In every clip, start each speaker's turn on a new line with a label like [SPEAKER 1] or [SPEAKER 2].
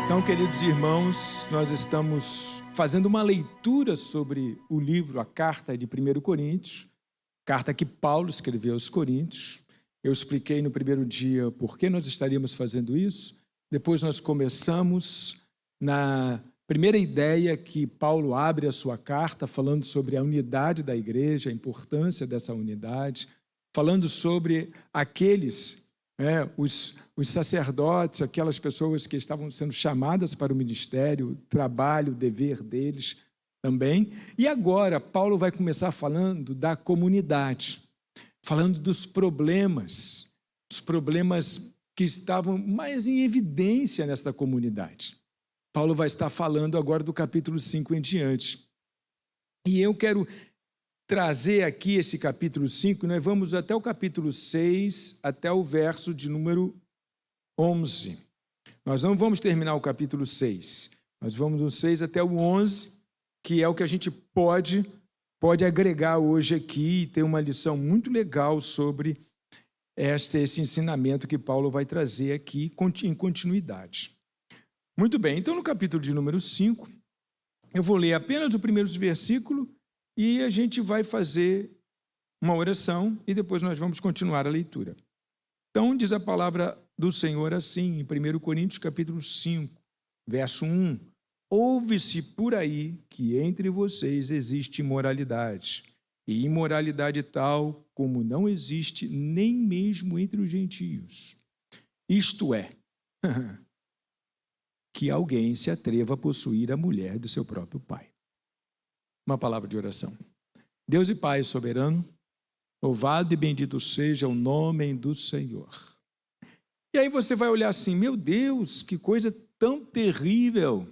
[SPEAKER 1] Então, queridos irmãos, nós estamos fazendo uma leitura sobre o livro, a carta de 1 Coríntios, carta que Paulo escreveu aos Coríntios. Eu expliquei no primeiro dia por que nós estaríamos fazendo isso. Depois nós começamos na primeira ideia que Paulo abre a sua carta, falando sobre a unidade da igreja, a importância dessa unidade, falando sobre aqueles... os sacerdotes, aquelas pessoas que estavam sendo chamadas para o ministério, o trabalho, o dever deles também. E agora, Paulo vai começar falando da comunidade, falando dos problemas, os problemas que estavam mais em evidência nesta comunidade. Paulo vai estar falando agora do capítulo 5 em diante. E eu quero trazer aqui esse capítulo 5, nós vamos até o capítulo 6, até o verso de número 11. Nós não vamos terminar o capítulo 6, nós vamos do 6 até o 11, que é o que a gente pode agregar hoje aqui e ter uma lição muito legal sobre esse ensinamento que Paulo vai trazer aqui em continuidade. Muito bem, então no capítulo de número 5, eu vou ler apenas o primeiro versículo e a gente vai fazer uma oração e depois nós vamos continuar a leitura. Então, diz a palavra do Senhor assim, em 1 Coríntios, capítulo 5, verso 1. Ouve-se por aí que entre vocês existe imoralidade, e imoralidade tal como não existe nem mesmo entre os gentios. Isto é, que alguém se atreva a possuir a mulher do seu próprio pai. Uma palavra de oração. Deus e Pai soberano, louvado e bendito seja o nome do Senhor. E aí você vai olhar assim, meu Deus, que coisa tão terrível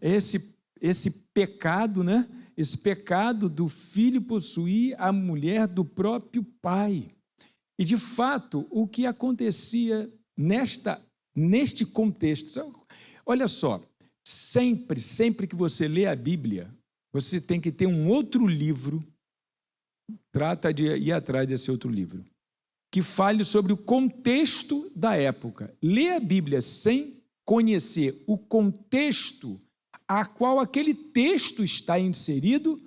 [SPEAKER 1] esse pecado, né? Esse pecado do filho possuir a mulher do próprio pai. E de fato, o que acontecia neste contexto, olha só, sempre que você lê a Bíblia, você tem que ter um outro livro, trata de ir atrás desse outro livro, que fale sobre o contexto da época. Lê a Bíblia sem conhecer o contexto a qual aquele texto está inserido,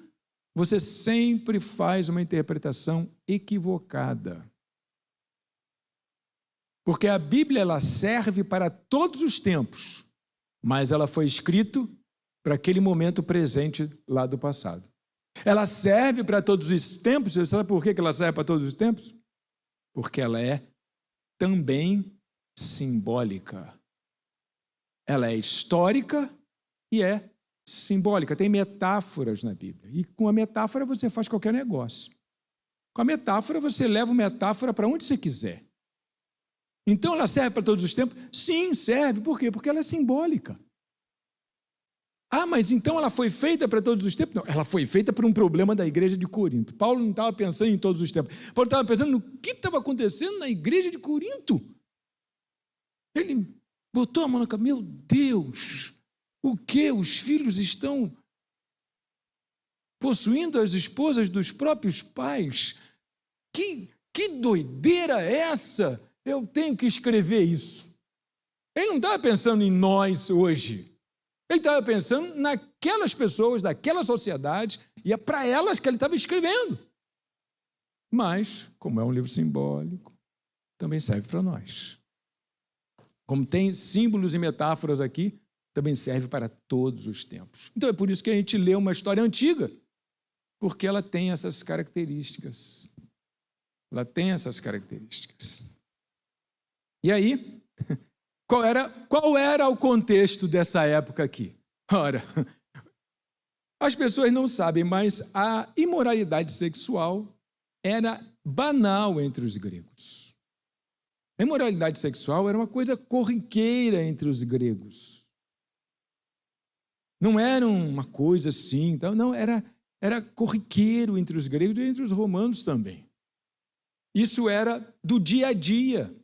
[SPEAKER 1] você sempre faz uma interpretação equivocada. Porque a Bíblia ela serve para todos os tempos, mas ela foi escrita para aquele momento presente lá do passado. Ela serve para todos os tempos. Você sabe por que ela serve para todos os tempos? Porque ela é também simbólica. Ela é histórica e é simbólica. Tem metáforas na Bíblia. E com a metáfora você faz qualquer negócio. Com a metáfora você leva a metáfora para onde você quiser. Então ela serve para todos os tempos? Sim, serve. Por quê? Porque ela é simbólica. Ah, mas então ela foi feita para todos os tempos? Não, ela foi feita por um problema da igreja de Corinto. Paulo não estava pensando em todos os tempos. Paulo estava pensando no que estava acontecendo na igreja de Corinto. Ele botou a mão na cabeça. Meu Deus, o que? Os filhos estão possuindo as esposas dos próprios pais? Que doideira é essa? Eu tenho que escrever isso. Ele não estava pensando em nós hoje. Ele estava pensando naquelas pessoas, daquela sociedade, e é para elas que ele estava escrevendo. Mas, como é um livro simbólico, também serve para nós. Como tem símbolos e metáforas aqui, também serve para todos os tempos. Então é por isso que a gente lê uma história antiga, porque ela tem essas características. Ela tem essas características. E aí, qual era o contexto dessa época aqui? Ora, as pessoas não sabem, mas a imoralidade sexual era banal entre os gregos. A imoralidade sexual era uma coisa corriqueira entre os gregos. Não era uma coisa assim, não, era corriqueiro entre os gregos e entre os romanos também. Isso era do dia a dia.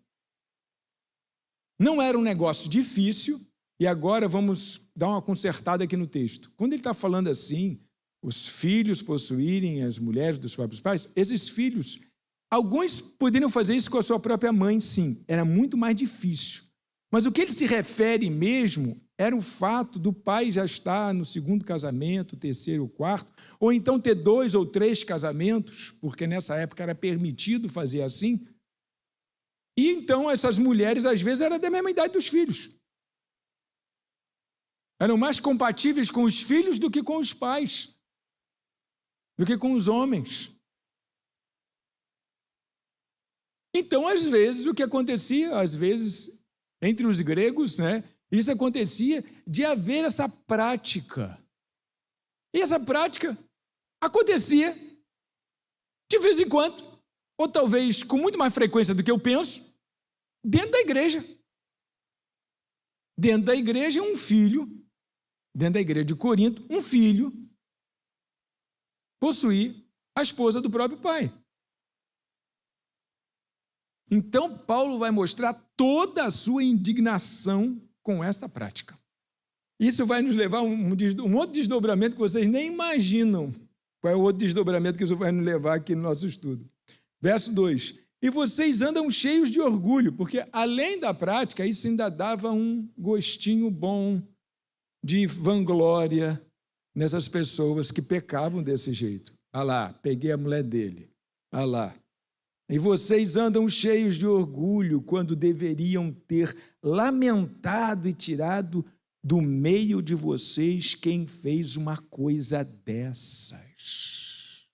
[SPEAKER 1] Não era um negócio difícil, e agora vamos dar uma consertada aqui no texto. Quando ele está falando assim, os filhos possuírem as mulheres dos próprios pais, esses filhos, alguns poderiam fazer isso com a sua própria mãe, sim, era muito mais difícil. Mas o que ele se refere mesmo era o fato do pai já estar no segundo casamento, terceiro, quarto, ou então ter 2 ou 3 casamentos, porque nessa época era permitido fazer assim. E então essas mulheres, às vezes, eram da mesma idade dos filhos. Eram mais compatíveis com os filhos do que com os pais, do que com os homens. Então, às vezes, o que acontecia, às vezes, entre os gregos, né, isso acontecia de haver essa prática. E essa prática acontecia de vez em quando, ou talvez com muito mais frequência do que eu penso, dentro da igreja. Dentro da igreja, um filho, dentro da igreja de Corinto, um filho possuía a esposa do próprio pai. Então, Paulo vai mostrar toda a sua indignação com esta prática. Isso vai nos levar a um outro desdobramento que vocês nem imaginam. Qual é o outro desdobramento que isso vai nos levar aqui no nosso estudo? Verso 2. E vocês andam cheios de orgulho, porque além da prática, isso ainda dava um gostinho bom de vanglória nessas pessoas que pecavam desse jeito. Ah lá, peguei a mulher dele. Ah lá. E vocês andam cheios de orgulho quando deveriam ter lamentado e tirado do meio de vocês quem fez uma coisa dessas.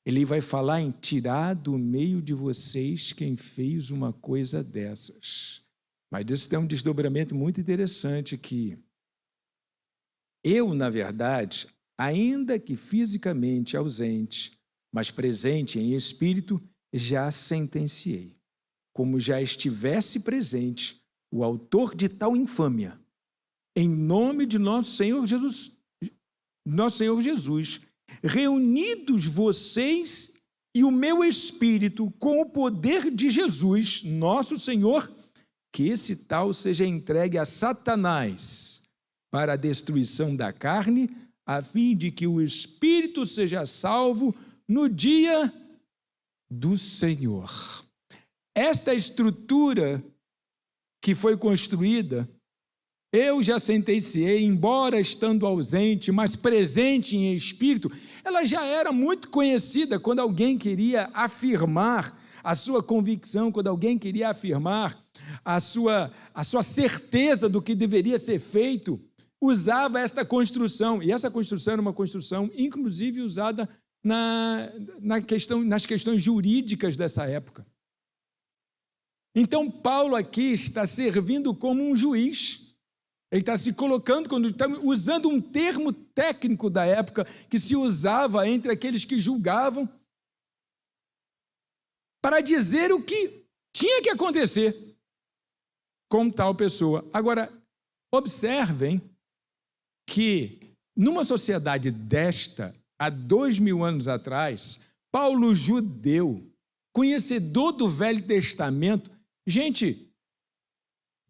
[SPEAKER 1] Ele vai falar em tirar do meio de vocês quem fez uma coisa dessas. Mas isso tem um desdobramento muito interessante aqui. Eu, na verdade, ainda que fisicamente ausente, mas presente em espírito, já sentenciei, como já estivesse presente o autor de tal infâmia, em nome de nosso Senhor Jesus, reunidos vocês e o meu espírito com o poder de Jesus, nosso Senhor, que esse tal seja entregue a Satanás para a destruição da carne, a fim de que o espírito seja salvo no dia do Senhor. Esta estrutura que foi construída, eu já sentenciei, embora estando ausente, mas presente em espírito, ela já era muito conhecida quando alguém queria afirmar a sua convicção, quando alguém queria afirmar a sua certeza do que deveria ser feito, usava esta construção, e essa construção era uma construção, inclusive, usada nas questões jurídicas dessa época. Então, Paulo aqui está servindo como um juiz. Ele está se colocando, quando está usando um termo técnico da época que se usava entre aqueles que julgavam, para dizer o que tinha que acontecer com tal pessoa. Agora, observem que numa sociedade desta, há 2000 anos atrás, Paulo, judeu, conhecedor do Velho Testamento, gente,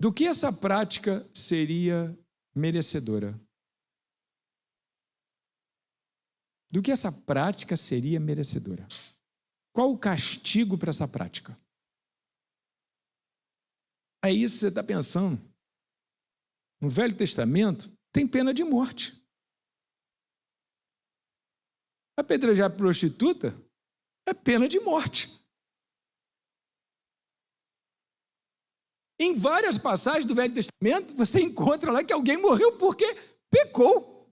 [SPEAKER 1] do que essa prática seria merecedora? Do que essa prática seria merecedora? Qual o castigo para essa prática? É isso que você está pensando. No Velho Testamento, tem pena de morte. Apedrejar prostituta é pena de morte. Em várias passagens do Velho Testamento, você encontra lá que alguém morreu porque pecou.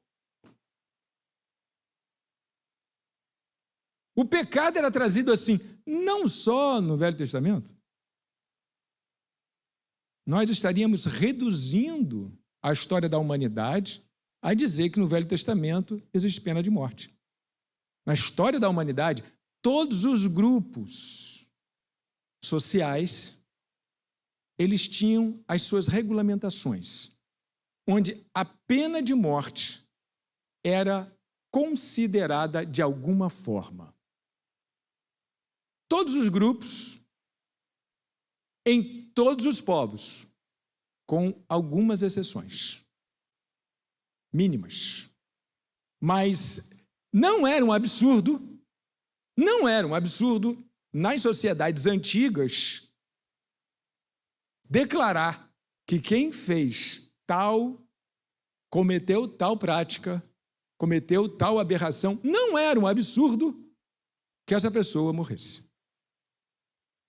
[SPEAKER 1] O pecado era trazido assim, não só no Velho Testamento. Nós estaríamos reduzindo a história da humanidade a dizer que no Velho Testamento existe pena de morte. Na história da humanidade, todos os grupos sociais, eles tinham as suas regulamentações, onde a pena de morte era considerada de alguma forma. Todos os grupos, em todos os povos, com algumas exceções mínimas. Mas não era um absurdo nas sociedades antigas declarar que quem fez tal, cometeu tal prática, cometeu tal aberração, não era um absurdo que essa pessoa morresse.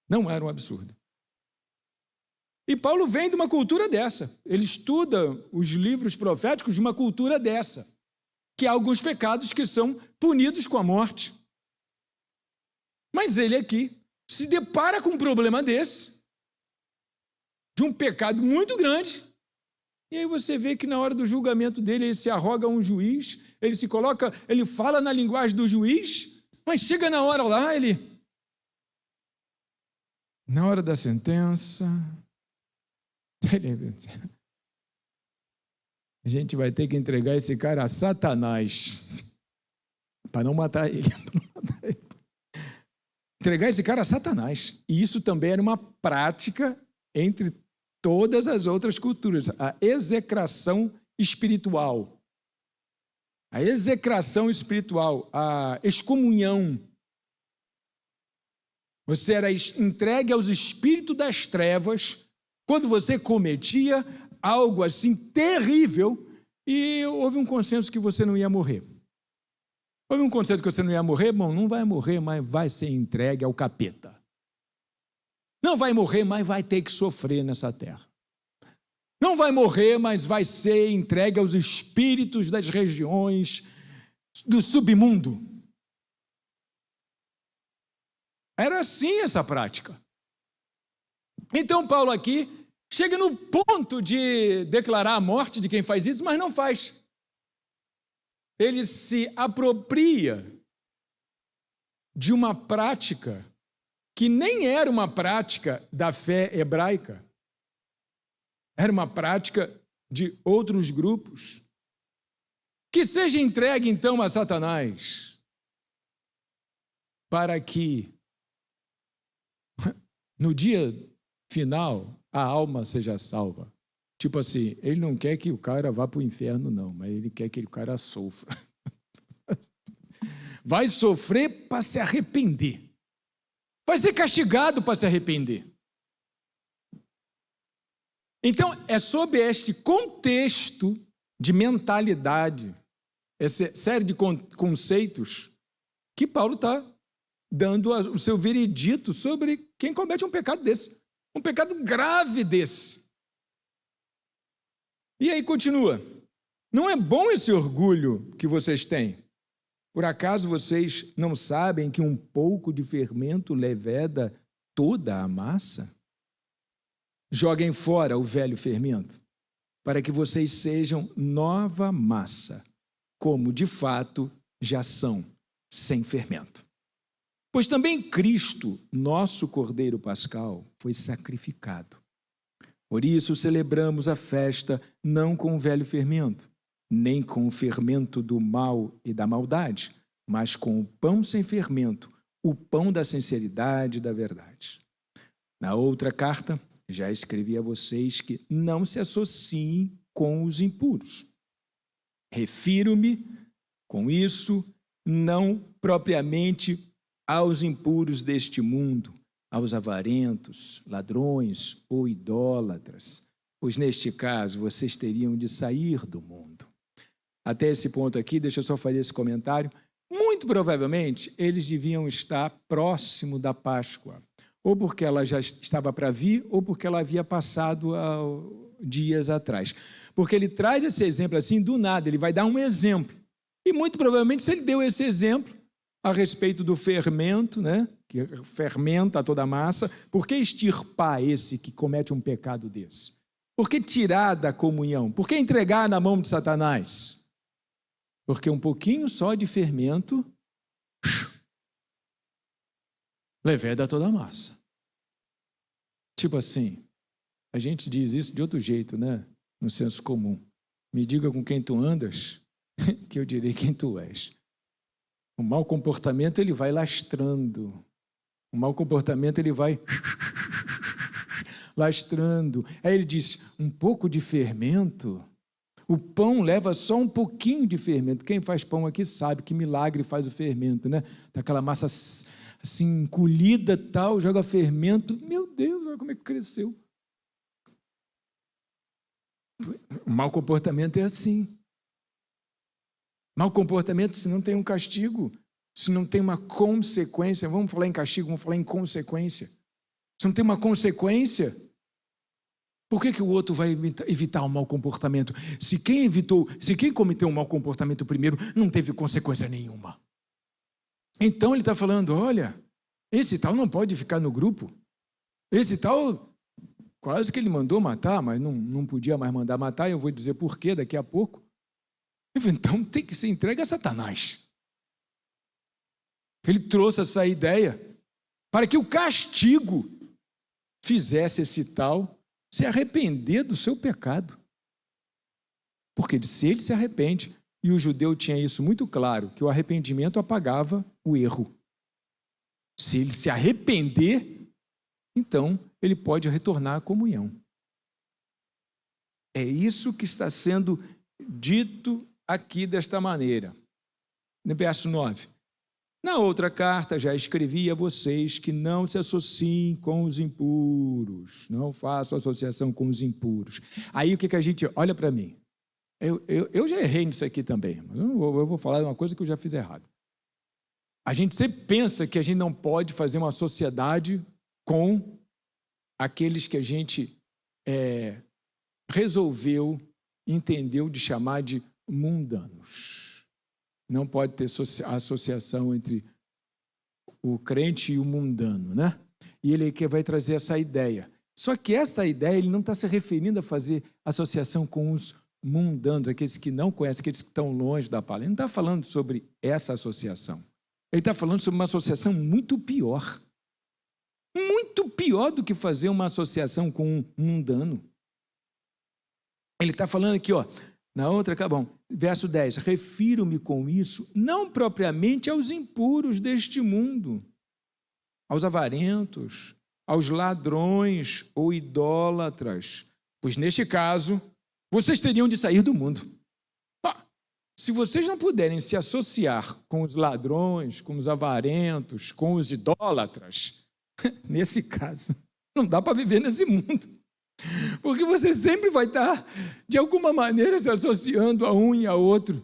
[SPEAKER 1] Não era um absurdo. E Paulo vem de uma cultura dessa. Ele estuda os livros proféticos de uma cultura dessa, que há alguns pecados que são punidos com a morte. Mas ele aqui se depara com um problema desse, de um pecado muito grande, e aí você vê que na hora do julgamento dele, ele se arroga um juiz, ele se coloca, ele fala na linguagem do juiz, mas chega na hora lá, na hora da sentença, a gente vai ter que entregar esse cara a Satanás, para não matar ele. Entregar esse cara a Satanás. E isso também era uma prática entre todas as outras culturas, a execração espiritual. A execração espiritual, a excomunhão. Você era entregue aos espíritos das trevas quando você cometia algo assim terrível e houve um consenso que você não ia morrer. Houve um consenso que você não ia morrer? Bom, não vai morrer, mas vai ser entregue ao capeta. Não vai morrer, mas vai ter que sofrer nessa terra. Não vai morrer, mas vai ser entregue aos espíritos das regiões do submundo. Era assim essa prática. Então Paulo aqui chega no ponto de declarar a morte de quem faz isso, mas não faz. Ele se apropria de uma prática que nem era uma prática da fé hebraica, era uma prática de outros grupos. Que seja entregue então a Satanás, para que no dia final a alma seja salva. Tipo assim, ele não quer que o cara vá para o inferno, não, mas ele quer que o cara sofra. Vai sofrer para se arrepender. Vai ser castigado para se arrepender. Então, é sob este contexto de mentalidade, essa série de conceitos, que Paulo está dando o seu veredito sobre quem comete um pecado desse. Um pecado grave desse. E aí continua. Não é bom esse orgulho que vocês têm? Por acaso vocês não sabem que um pouco de fermento leveda toda a massa? Joguem fora o velho fermento, para que vocês sejam nova massa, como de fato já são, sem fermento. Pois também Cristo, nosso Cordeiro Pascal, foi sacrificado. Por isso celebramos a festa não com o velho fermento, nem com o fermento do mal e da maldade, mas com o pão sem fermento, o pão da sinceridade e da verdade. Na outra carta, já escrevi a vocês que não se associem com os impuros. Refiro-me, com isso, não propriamente aos impuros deste mundo, aos avarentos, ladrões ou idólatras, pois neste caso vocês teriam de sair do mundo. Até esse ponto aqui, deixa eu só fazer esse comentário. Muito provavelmente, eles deviam estar próximo da Páscoa, ou porque ela já estava para vir, ou porque ela havia passado dias atrás. Porque ele traz esse exemplo assim, do nada, ele vai dar um exemplo. E muito provavelmente, se ele deu esse exemplo a respeito do fermento, né, que fermenta toda a massa, por que extirpar esse que comete um pecado desse? Por que tirar da comunhão? Por que entregar na mão de Satanás? Porque um pouquinho só de fermento leveda toda a massa. Tipo assim, a gente diz isso de outro jeito, né? No senso comum. Me diga com quem tu andas, que eu direi quem tu és. O mau comportamento, ele vai lastrando. O mau comportamento, ele vai lastrando. Aí ele diz, um pouco de fermento. O pão leva só um pouquinho de fermento. Quem faz pão aqui sabe que milagre faz o fermento, né? Tá aquela massa assim, encolhida, tal, joga fermento. Meu Deus, olha como é que cresceu. O mau comportamento é assim. Mau comportamento, se não tem um castigo, se não tem uma consequência, vamos falar em castigo, vamos falar em consequência. Se não tem uma consequência, por que o outro vai evitar o mau comportamento? Se quem cometeu um mau comportamento primeiro, não teve consequência nenhuma. Então ele está falando, olha, esse tal não pode ficar no grupo. Esse tal, quase que ele mandou matar, mas não podia mais mandar matar, eu vou dizer por quê daqui a pouco. Então tem que ser entregue a Satanás. Ele trouxe essa ideia para que o castigo fizesse esse tal se arrepender do seu pecado. Porque se ele se arrepende, e o judeu tinha isso muito claro, que o arrependimento apagava o erro. Se ele se arrepender, então ele pode retornar à comunhão. É isso que está sendo dito aqui desta maneira. No verso 9. Na outra carta já escrevi a vocês que não se associem com os impuros, não façam associação com os impuros. Aí o que a gente... Olha para mim, eu já errei nisso aqui também, mas eu vou falar de uma coisa que eu já fiz errado. A gente sempre pensa que a gente não pode fazer uma sociedade com aqueles que a gente resolveu, entendeu de chamar de mundanos. Não pode ter associação entre o crente e o mundano, né? E ele que vai trazer essa ideia. Só que esta ideia, ele não está se referindo a fazer associação com os mundanos, aqueles que não conhecem, aqueles que estão longe da palavra. Ele não está falando sobre essa associação. Ele está falando sobre uma associação muito pior. Muito pior do que fazer uma associação com um mundano. Ele está falando aqui, ó, na outra, bom, verso 10, refiro-me com isso não propriamente aos impuros deste mundo, aos avarentos, aos ladrões ou idólatras, pois neste caso, vocês teriam de sair do mundo. Se vocês não puderem se associar com os ladrões, com os avarentos, com os idólatras, nesse caso, não dá para viver nesse mundo. Porque você sempre vai estar, de alguma maneira, se associando a um e a outro.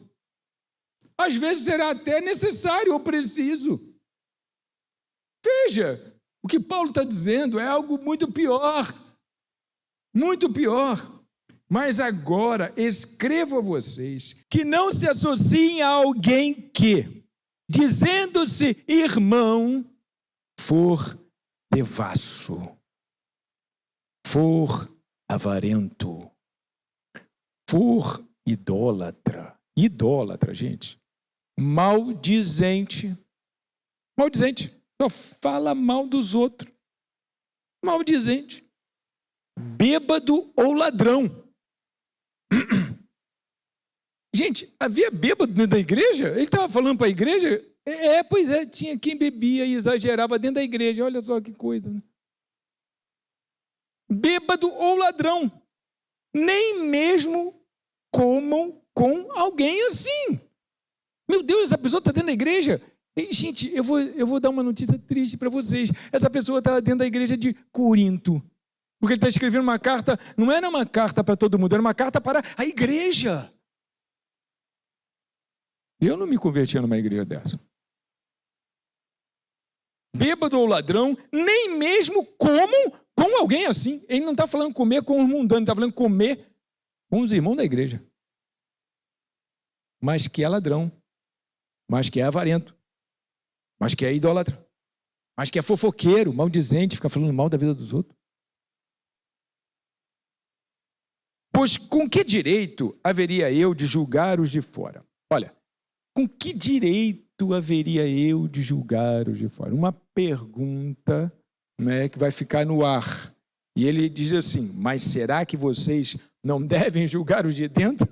[SPEAKER 1] Às vezes será até necessário ou preciso. Veja, o que Paulo está dizendo é algo muito pior. Muito pior. Mas agora escrevo a vocês que não se associem a alguém que, dizendo-se irmão, for devasso, for avarento, for idólatra. Idólatra, gente. Maldizente. Maldizente. Só fala mal dos outros. Maldizente. Bêbado ou ladrão. Gente, havia bêbado dentro da igreja? Ele estava falando para a igreja? Pois é, tinha quem bebia e exagerava dentro da igreja. Olha só que coisa, né? Bêbado ou ladrão, nem mesmo comam com alguém assim. Meu Deus, essa pessoa está dentro da igreja. E, gente, eu vou dar uma notícia triste para vocês. Essa pessoa está dentro da igreja de Corinto. Porque ele está escrevendo uma carta, não era uma carta para todo mundo, era uma carta para a igreja. Eu não me convertia numa igreja dessa. Bêbado ou ladrão, nem mesmo comam com alguém assim. Ele não está falando comer com os mundanos, ele está falando comer com os irmãos da igreja. Mas que é ladrão, mas que é avarento, mas que é idólatra, mas que é fofoqueiro, maldizente, fica falando mal da vida dos outros. Pois com que direito haveria eu de julgar os de fora? Olha, com que direito haveria eu de julgar os de fora? Uma pergunta, né, que vai ficar no ar. E ele diz assim, mas será que vocês não devem julgar os de dentro?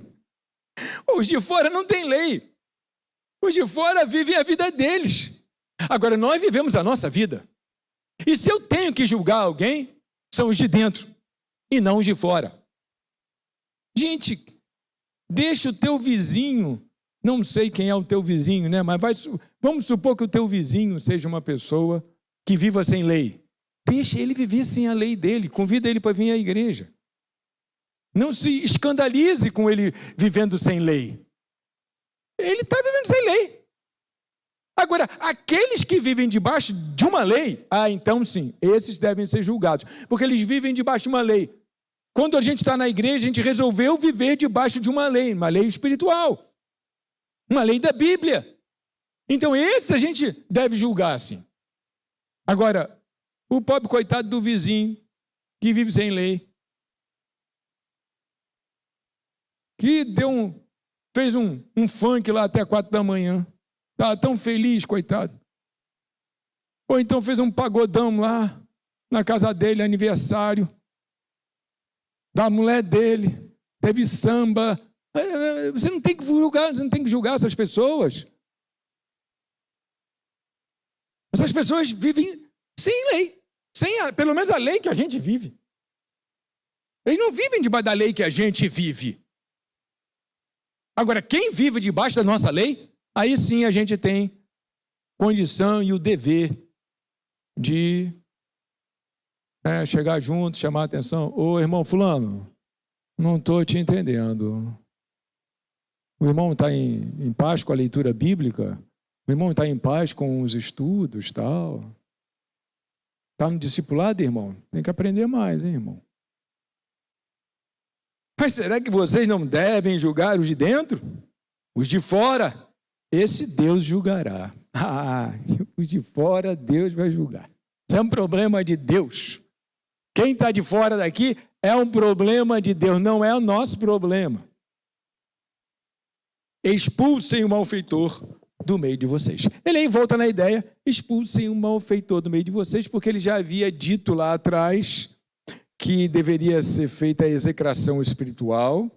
[SPEAKER 1] Os de fora não têm lei. Os de fora vivem a vida deles. Agora, nós vivemos a nossa vida. E se eu tenho que julgar alguém, são os de dentro e não os de fora. Gente, deixa o teu vizinho, não sei quem é o teu vizinho, né? Mas vamos supor que o teu vizinho seja uma pessoa que viva sem lei. Deixa ele viver sem a lei dele, convida ele para vir à igreja. Não se escandalize com ele vivendo sem lei. Ele está vivendo sem lei. Agora, aqueles que vivem debaixo de uma lei, então sim, esses devem ser julgados, porque eles vivem debaixo de uma lei. Quando a gente está na igreja, a gente resolveu viver debaixo de uma lei espiritual, uma lei da Bíblia. Então, esse a gente deve julgar, sim. Agora, o pobre coitado do vizinho, que vive sem lei, que fez um funk lá até 4 da manhã, estava tão feliz, coitado. Ou então fez um pagodão lá, na casa dele, aniversário, da mulher dele, teve samba. Você não tem que julgar essas pessoas. Essas pessoas vivem sem lei, pelo menos a lei que a gente vive. Eles não vivem debaixo da lei que a gente vive. Agora, quem vive debaixo da nossa lei, aí sim a gente tem condição e o dever de chegar junto, chamar a atenção. Ô, irmão fulano, não estou te entendendo. O irmão está em paz com a leitura bíblica? O irmão está em paz com os estudos, tal? Está no discipulado, irmão? Tem que aprender mais, hein, irmão? Mas será que vocês não devem julgar os de dentro? Os de fora? Esse Deus julgará. Os de fora Deus vai julgar. Isso é um problema de Deus. Quem está de fora daqui é um problema de Deus, não é o nosso problema. Expulsem o malfeitor do meio de vocês. Ele aí volta na ideia, expulsem o malfeitor do meio de vocês, porque ele já havia dito lá atrás que deveria ser feita a execração espiritual,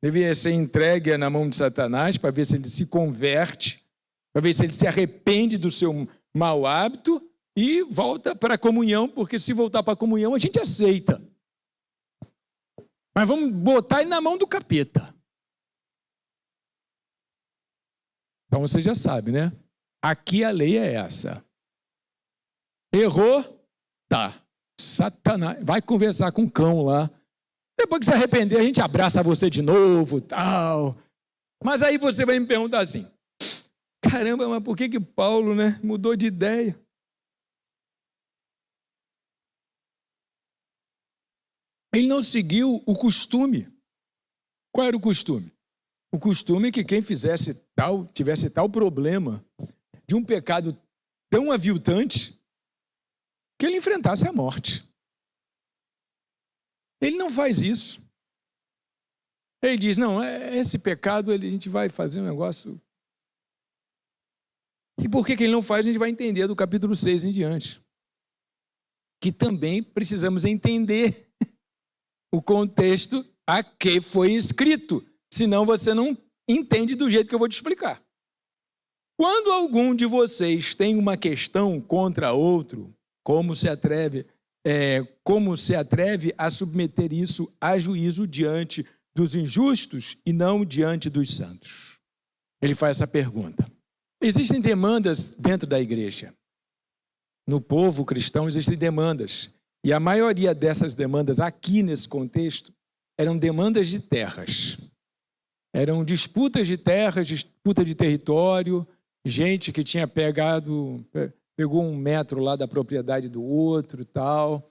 [SPEAKER 1] deveria ser entregue na mão de Satanás para ver se ele se converte, para ver se ele se arrepende do seu mau hábito e volta para a comunhão, porque se voltar para a comunhão a gente aceita. Mas vamos botar ele na mão do capeta. Então você já sabe, né? Aqui a lei é essa. Errou? Tá. Satanás, vai conversar com o cão lá. Depois que se arrepender, a gente abraça você de novo, tal. Mas aí você vai me perguntar assim, caramba, mas por que Paulo, mudou de ideia? Ele não seguiu o costume. Qual era o costume? O costume é que quem tivesse tal problema de um pecado tão aviltante, que ele enfrentasse a morte. Ele não faz isso. Ele diz, não, esse pecado a gente vai fazer um negócio... E por que ele não faz, a gente vai entender do capítulo 6 em diante. Que também precisamos entender o contexto a que foi escrito, senão você não entende do jeito que eu vou te explicar. Quando algum de vocês tem uma questão contra outro, como se atreve a submeter isso a juízo diante dos injustos e não diante dos santos? Ele faz essa pergunta. Existem demandas dentro da igreja. No povo cristão existem demandas. E a maioria dessas demandas aqui nesse contexto eram demandas de terras. Eram disputas de terras, disputa de território, gente que tinha pegou 1 metro lá da propriedade do outro e tal.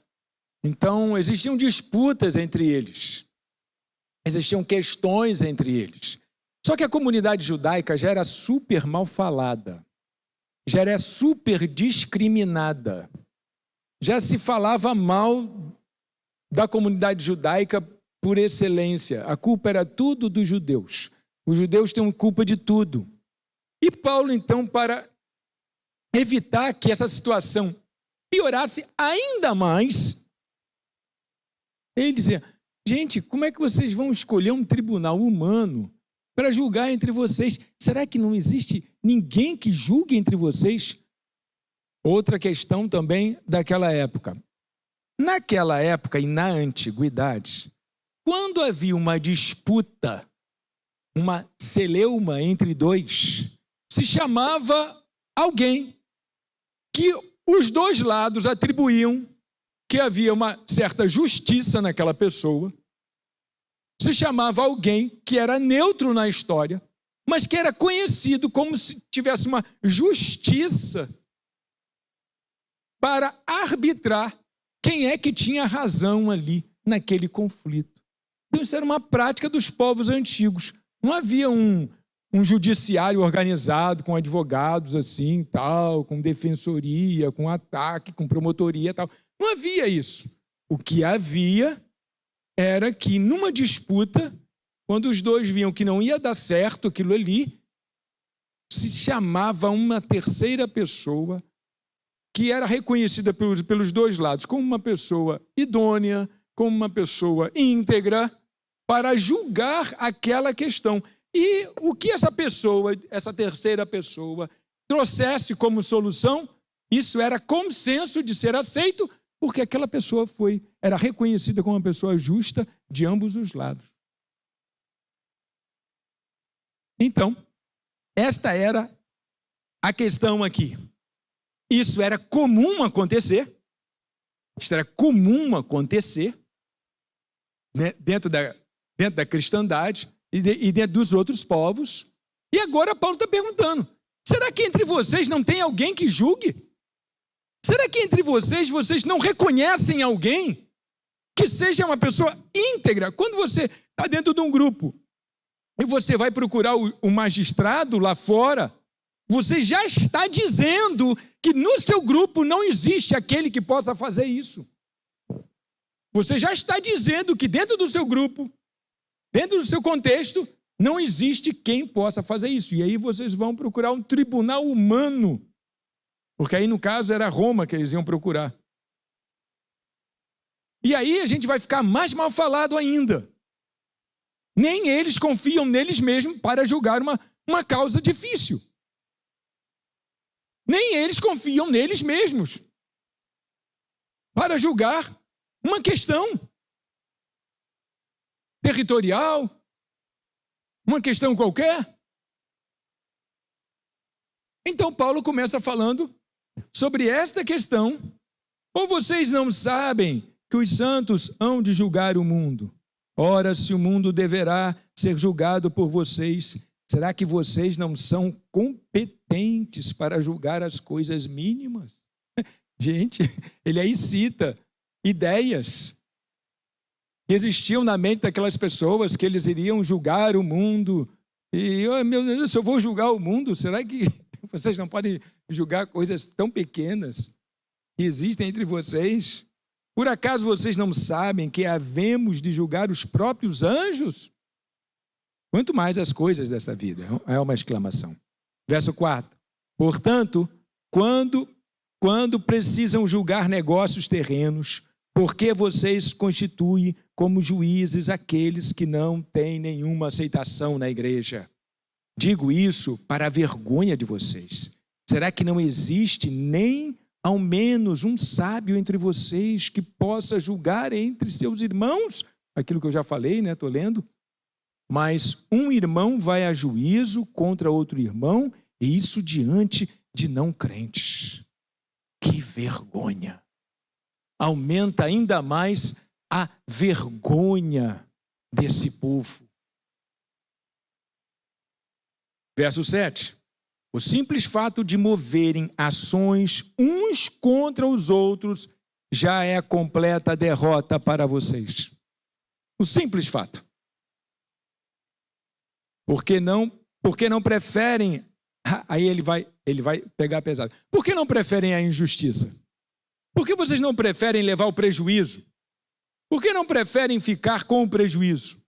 [SPEAKER 1] Então, existiam disputas entre eles. Existiam questões entre eles. Só que a comunidade judaica já era super mal falada. Já era super discriminada. Já se falava mal da comunidade judaica por excelência. A culpa era tudo dos judeus. Os judeus têm culpa de tudo. E Paulo, então, para evitar que essa situação piorasse ainda mais, ele dizia, gente, como é que vocês vão escolher um tribunal humano para julgar entre vocês? Será que não existe ninguém que julgue entre vocês? Outra questão também daquela época. Naquela época e na antiguidade, quando havia uma disputa, uma celeuma entre dois, se chamava alguém que os dois lados atribuíam que havia uma certa justiça naquela pessoa se chamava alguém que era neutro na história, mas que era conhecido como se tivesse uma justiça para arbitrar quem é que tinha razão ali naquele conflito. Então, isso era uma prática dos povos antigos. Não havia um judiciário organizado com advogados assim, tal, com defensoria, com ataque, com promotoria, tal. Não havia isso. O que havia era que, numa disputa, quando os dois viam que não ia dar certo aquilo ali, se chamava uma terceira pessoa que era reconhecida pelos dois lados como uma pessoa idônea, como uma pessoa íntegra, para julgar aquela questão. E o que essa pessoa, essa terceira pessoa, trouxesse como solução, isso era consenso de ser aceito, porque aquela pessoa era reconhecida como uma pessoa justa de ambos os lados. Então, esta era a questão aqui. Isso era comum acontecer. Isso era comum acontecer, né, dentro da cristandade e dentro dos outros povos. E agora Paulo está perguntando, será que entre vocês não tem alguém que julgue? Será que entre vocês não reconhecem alguém que seja uma pessoa íntegra? Quando você está dentro de um grupo e você vai procurar o magistrado lá fora, você já está dizendo que no seu grupo não existe aquele que possa fazer isso. Você já está dizendo que dentro do seu grupo, dentro do seu contexto, não existe quem possa fazer isso. E aí vocês vão procurar um tribunal humano, porque aí no caso era Roma que eles iam procurar. E aí a gente vai ficar mais mal falado ainda. Nem eles confiam neles mesmos para julgar uma causa difícil. Nem eles confiam neles mesmos para julgar uma questão territorial, uma questão qualquer. Então Paulo começa falando sobre esta questão. Ou vocês não sabem que os santos hão de julgar o mundo? Ora, se o mundo deverá ser julgado por vocês, será que vocês não são competentes para julgar as coisas mínimas? Gente, ele aí cita ideias que existiam na mente daquelas pessoas, que eles iriam julgar o mundo. E, oh, meu Deus, se eu vou julgar o mundo, será que vocês não podem julgar coisas tão pequenas que existem entre vocês? Por acaso vocês não sabem que havemos de julgar os próprios anjos? Quanto mais as coisas desta vida. É uma exclamação. Verso 4. Portanto, quando precisam julgar negócios terrenos, por que vocês constituem como juízes aqueles que não têm nenhuma aceitação na igreja? Digo isso para a vergonha de vocês. Será que não existe nem ao menos um sábio entre vocês que possa julgar entre seus irmãos? Aquilo que eu já falei, né? Estou lendo. Mas um irmão vai a juízo contra outro irmão, e isso diante de não crentes. Que vergonha! Aumenta ainda mais a vergonha desse povo. Verso 7. O simples fato de moverem ações uns contra os outros já é a completa derrota para vocês. O simples fato. Por que não preferem... Aí ele vai pegar pesado. Por que não preferem a injustiça? Por que vocês não preferem levar o prejuízo? Por que não preferem ficar com o prejuízo?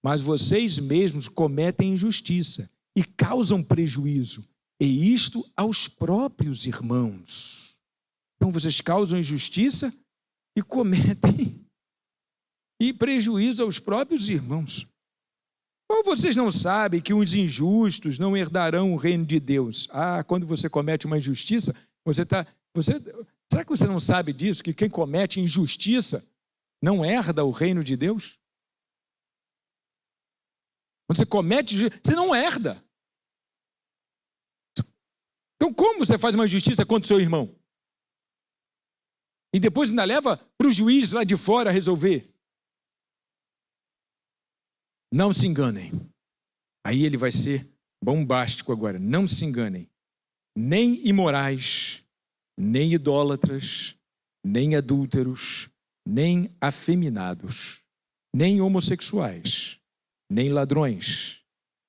[SPEAKER 1] Mas vocês mesmos cometem injustiça e causam prejuízo, e isto aos próprios irmãos. Então vocês causam injustiça e cometem prejuízo aos próprios irmãos. Ou vocês não sabem que os injustos não herdarão o reino de Deus? Quando você comete uma injustiça, será que você não sabe disso? Que quem comete injustiça não herda o reino de Deus? Quando você comete injustiça, você não herda. Então como você faz uma injustiça contra o seu irmão? E depois ainda leva para o juiz lá de fora resolver? Não se enganem. Aí ele vai ser bombástico agora. Não se enganem. Nem imorais, nem idólatras, nem adúlteros, nem afeminados, nem homossexuais, nem ladrões,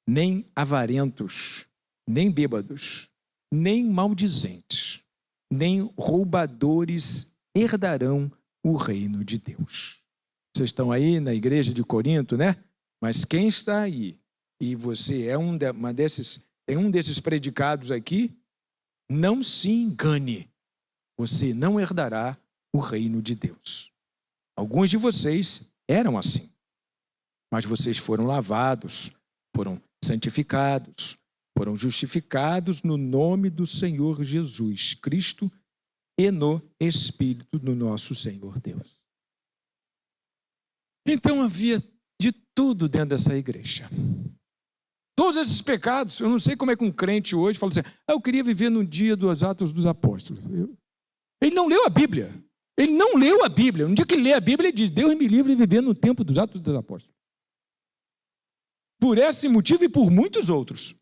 [SPEAKER 1] nem avarentos, nem bêbados, nem maldizentes, nem roubadores herdarão o reino de Deus. Vocês estão aí na igreja de Corinto, né? Mas quem está aí e você é tem um desses predicados aqui, não se engane, você não herdará o reino de Deus. Alguns de vocês eram assim, mas vocês foram lavados, foram santificados, foram justificados no nome do Senhor Jesus Cristo e no Espírito do nosso Senhor Deus. Então havia de tudo dentro dessa igreja. Todos esses pecados, eu não sei como é que um crente hoje fala assim, eu queria viver no dia dos Atos dos Apóstolos. Ele não leu a Bíblia. Ele não leu a Bíblia. Um dia que ele lê a Bíblia, ele diz, Deus me livre de viver no tempo dos Atos dos Apóstolos. Por esse motivo e por muitos outros.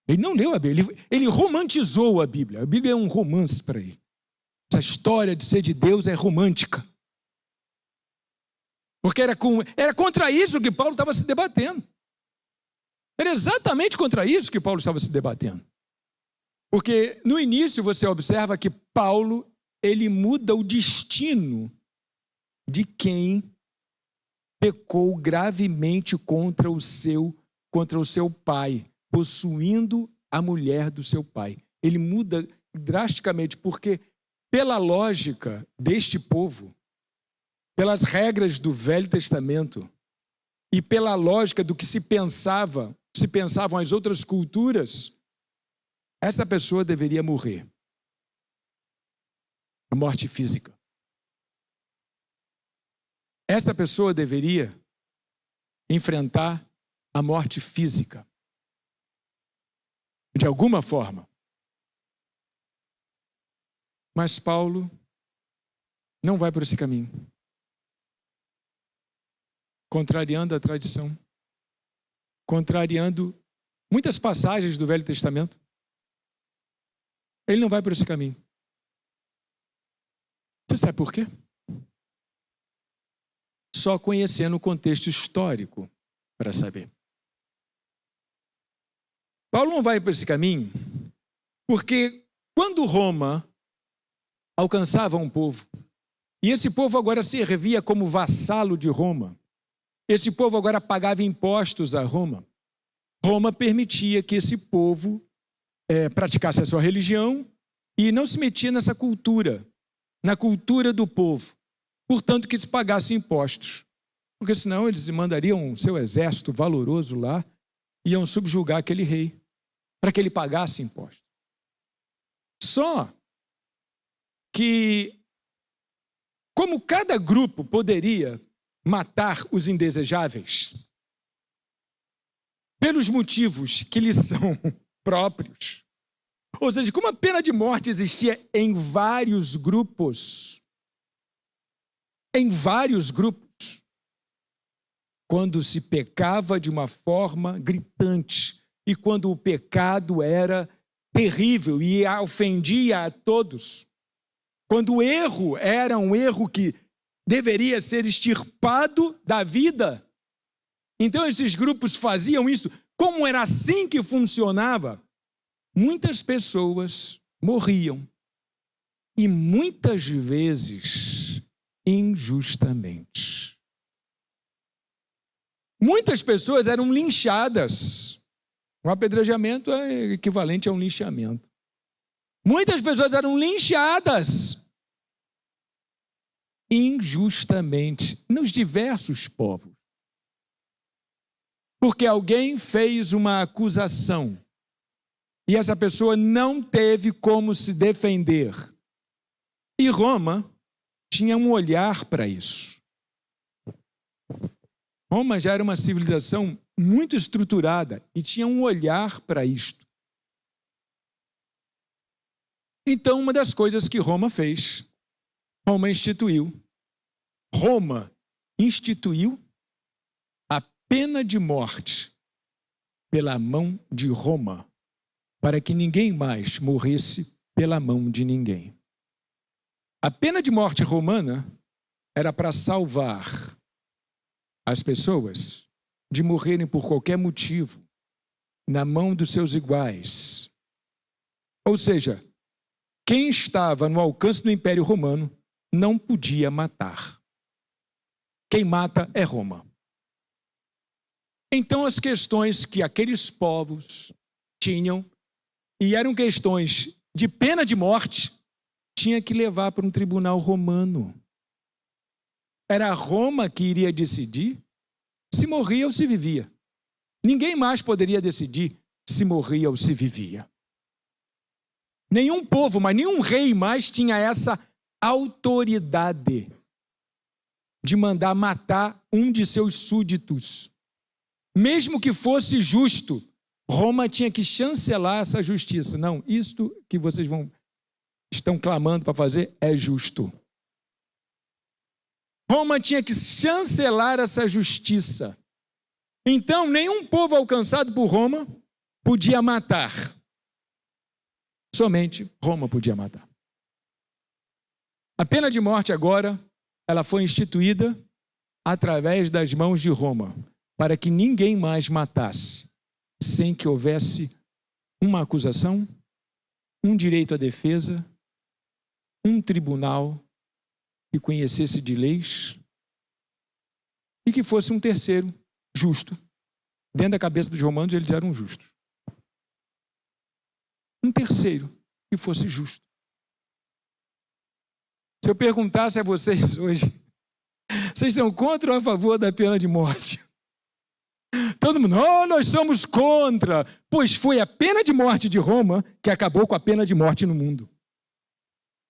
[SPEAKER 1] Ele não leu a Bíblia, ele romantizou a Bíblia. A Bíblia é um romance para ele. Essa história de ser de Deus é romântica. Porque era contra isso que Paulo estava se debatendo. Era exatamente contra isso que Paulo estava se debatendo. Porque no início você observa que Paulo, ele muda o destino de quem pecou gravemente contra o seu pai, possuindo a mulher do seu pai. Ele muda drasticamente, porque pela lógica deste povo, pelas regras do Velho Testamento e pela lógica do que se pensavam as outras culturas, esta pessoa deveria morrer. A morte física. Esta pessoa deveria enfrentar a morte física. De alguma forma. Mas Paulo não vai por esse caminho. Contrariando a tradição. Contrariando muitas passagens do Velho Testamento. Ele não vai por esse caminho. Você sabe por quê? Só conhecendo o contexto histórico para saber. Paulo não vai por esse caminho porque quando Roma alcançava um povo, e esse povo agora servia como vassalo de Roma, esse povo agora pagava impostos a Roma, Roma permitia que esse povo praticasse a sua religião e não se metia nessa cultura, na cultura do povo, portanto que se pagasse impostos, porque senão eles mandariam seu exército valoroso lá, iam subjugar aquele rei, para que ele pagasse impostos. Só que, como cada grupo poderia matar os indesejáveis, pelos motivos que lhes são próprios, ou seja, como a pena de morte existia em vários grupos, quando se pecava de uma forma gritante, e quando o pecado era terrível e ofendia a todos, quando o erro era um erro que deveria ser extirpado da vida, então esses grupos faziam isso. Como era assim que funcionava, muitas pessoas morriam, e muitas vezes injustamente. Muitas pessoas eram linchadas. O apedrejamento é equivalente a um linchamento. Muitas pessoas eram linchadas injustamente nos diversos povos. Porque alguém fez uma acusação e essa pessoa não teve como se defender. E Roma tinha um olhar para isso. Roma já era uma civilização muito estruturada e tinha um olhar para isto. Então, uma das coisas que Roma fez, Roma instituiu a pena de morte pela mão de Roma, para que ninguém mais morresse pela mão de ninguém. A pena de morte romana era para salvar as pessoas de morrerem por qualquer motivo na mão dos seus iguais. Ou seja, quem estava no alcance do Império Romano não podia matar. Quem mata é Roma. Então, as questões que aqueles povos tinham, e eram questões de pena de morte, tinha que levar para um tribunal romano. Era Roma que iria decidir se morria ou se vivia. Ninguém mais poderia decidir se morria ou se vivia. Nenhum povo, mas nenhum rei mais tinha essa autoridade de mandar matar um de seus súditos. Mesmo que fosse justo, Roma tinha que chancelar essa justiça. Não, isto que vocês estão clamando para fazer é justo. Roma tinha que chancelar essa justiça. Então, nenhum povo alcançado por Roma podia matar. Somente Roma podia matar. A pena de morte agora, ela foi instituída através das mãos de Roma, para que ninguém mais matasse, sem que houvesse uma acusação, um direito à defesa, um tribunal que conhecesse de leis e que fosse um terceiro justo. Dentro da cabeça dos romanos, eles eram justos. Um terceiro que fosse justo. Se eu perguntasse a vocês hoje, vocês são contra ou a favor da pena de morte? Todo mundo, nós somos contra, pois foi a pena de morte de Roma que acabou com a pena de morte no mundo.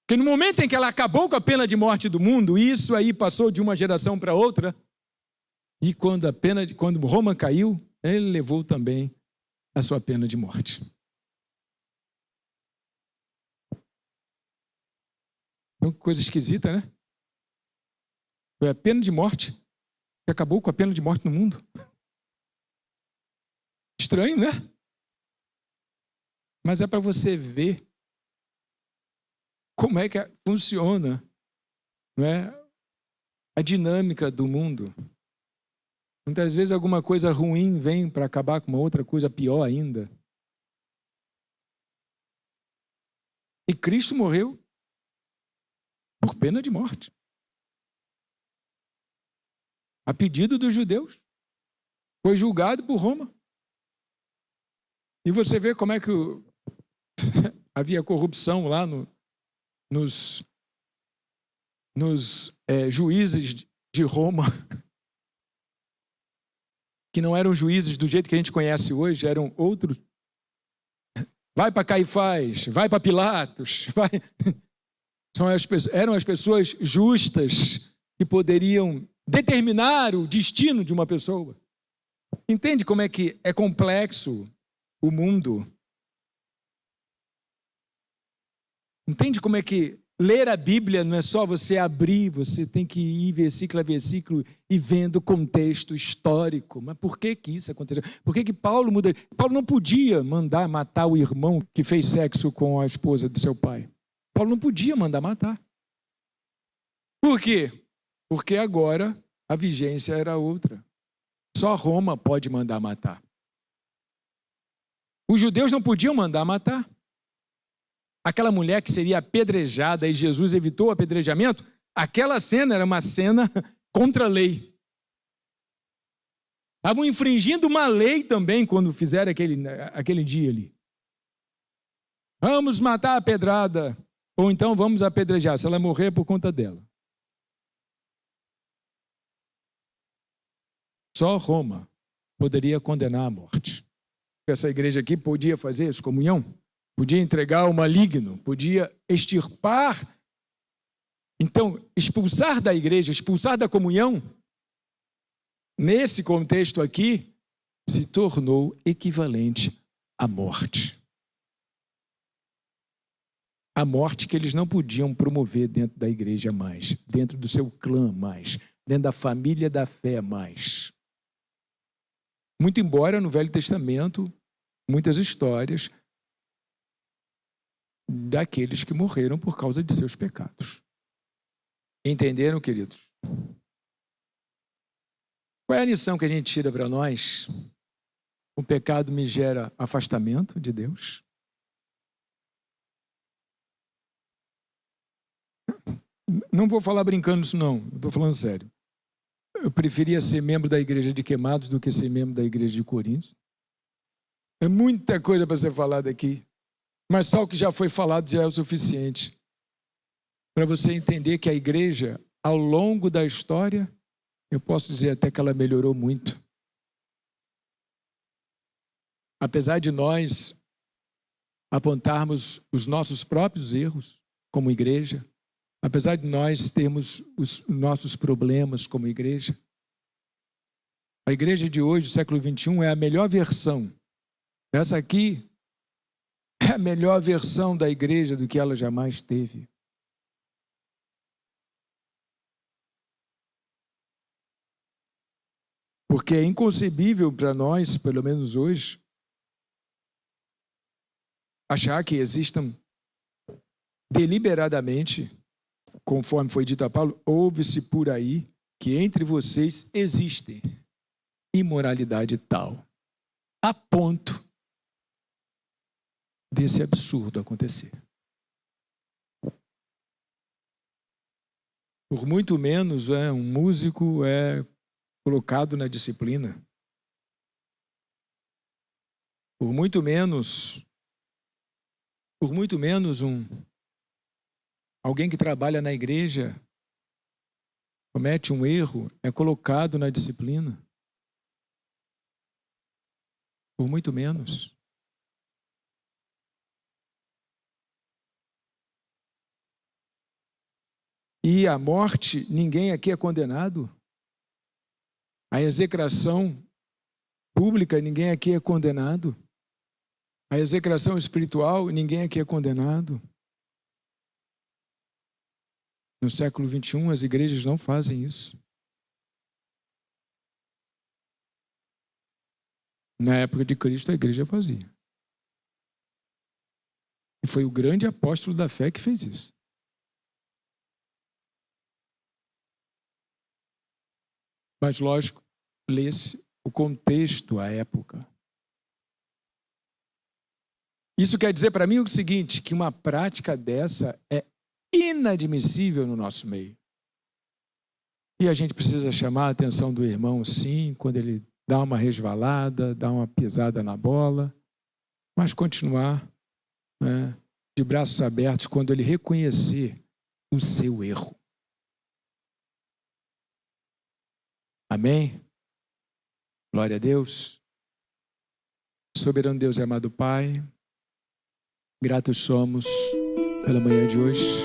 [SPEAKER 1] Porque no momento em que ela acabou com a pena de morte do mundo, isso aí passou de uma geração para outra, e quando Roma caiu, ele levou também a sua pena de morte. Então, coisa esquisita, né? Foi a pena de morte que acabou com a pena de morte no mundo. Estranho, né? Mas é para você ver como é que funciona, não é? A dinâmica do mundo. Muitas vezes alguma coisa ruim vem para acabar com uma outra coisa pior ainda. E Cristo morreu por pena de morte. A pedido dos judeus. Foi julgado por Roma. E você vê como é que havia corrupção lá nos juízes de Roma, que não eram juízes do jeito que a gente conhece hoje, eram outros. Vai para Caifás, vai para Pilatos, vai. Eram as pessoas justas que poderiam determinar o destino de uma pessoa. Entende como é que é complexo o mundo? Entende como é que ler a Bíblia não é só você abrir, você tem que ir versículo a versículo e vendo o contexto histórico. Mas por que isso aconteceu? Por que Paulo muda? Paulo não podia mandar matar o irmão que fez sexo com a esposa do seu pai. Paulo não podia mandar matar. Por quê? Porque agora a vigência era outra. Só Roma pode mandar matar. Os judeus não podiam mandar matar. Aquela mulher que seria apedrejada e Jesus evitou o apedrejamento, aquela cena era uma cena contra a lei. Estavam infringindo uma lei também quando fizeram aquele dia ali. Vamos matar a pedrada, ou então vamos apedrejar, se ela morrer é por conta dela. Só Roma poderia condenar a morte. Essa igreja aqui podia fazer excomunhão, podia entregar o maligno, podia extirpar. Então, expulsar da igreja, expulsar da comunhão, nesse contexto aqui, se tornou equivalente à morte. A morte que eles não podiam promover dentro da igreja mais, dentro do seu clã mais, dentro da família da fé mais. Muito embora no Velho Testamento, muitas histórias daqueles que morreram por causa de seus pecados. Entenderam, queridos? Qual é a lição que a gente tira para nós? O pecado me gera afastamento de Deus. Não vou falar brincando isso não, estou falando sério. Eu preferia ser membro da igreja de Queimados do que ser membro da igreja de Coríntios. É muita coisa para ser falada aqui, mas só o que já foi falado já é o suficiente para você entender que a igreja, ao longo da história, eu posso dizer até que ela melhorou muito. Apesar de nós apontarmos os nossos próprios erros como igreja, apesar de nós termos os nossos problemas como igreja, a igreja de hoje, do século XXI, é a melhor versão. Essa aqui é a melhor versão da igreja do que ela jamais teve. Porque é inconcebível para nós, pelo menos hoje, achar que existam deliberadamente, conforme foi dito a Paulo, ouve-se por aí que entre vocês existe imoralidade tal, a ponto desse absurdo acontecer. Por muito menos, um músico é colocado na disciplina. Por muito menos alguém que trabalha na igreja comete um erro, é colocado na disciplina. Por muito menos. E a morte, ninguém aqui é condenado. A execração pública, ninguém aqui é condenado. A execração espiritual, ninguém aqui é condenado. No século XXI, as igrejas não fazem isso. Na época de Cristo, a igreja fazia. E foi o grande apóstolo da fé que fez isso. Mas, lógico, lê-se o contexto, a época. Isso quer dizer para mim o seguinte, que uma prática dessa é inadmissível no nosso meio. E a gente precisa chamar a atenção do irmão, sim, quando ele dá uma resvalada, dá uma pisada na bola, mas continuar, né, de braços abertos quando ele reconhecer o seu erro. Amém? Glória a Deus. Soberano Deus e amado Pai, gratos somos pela manhã de hoje.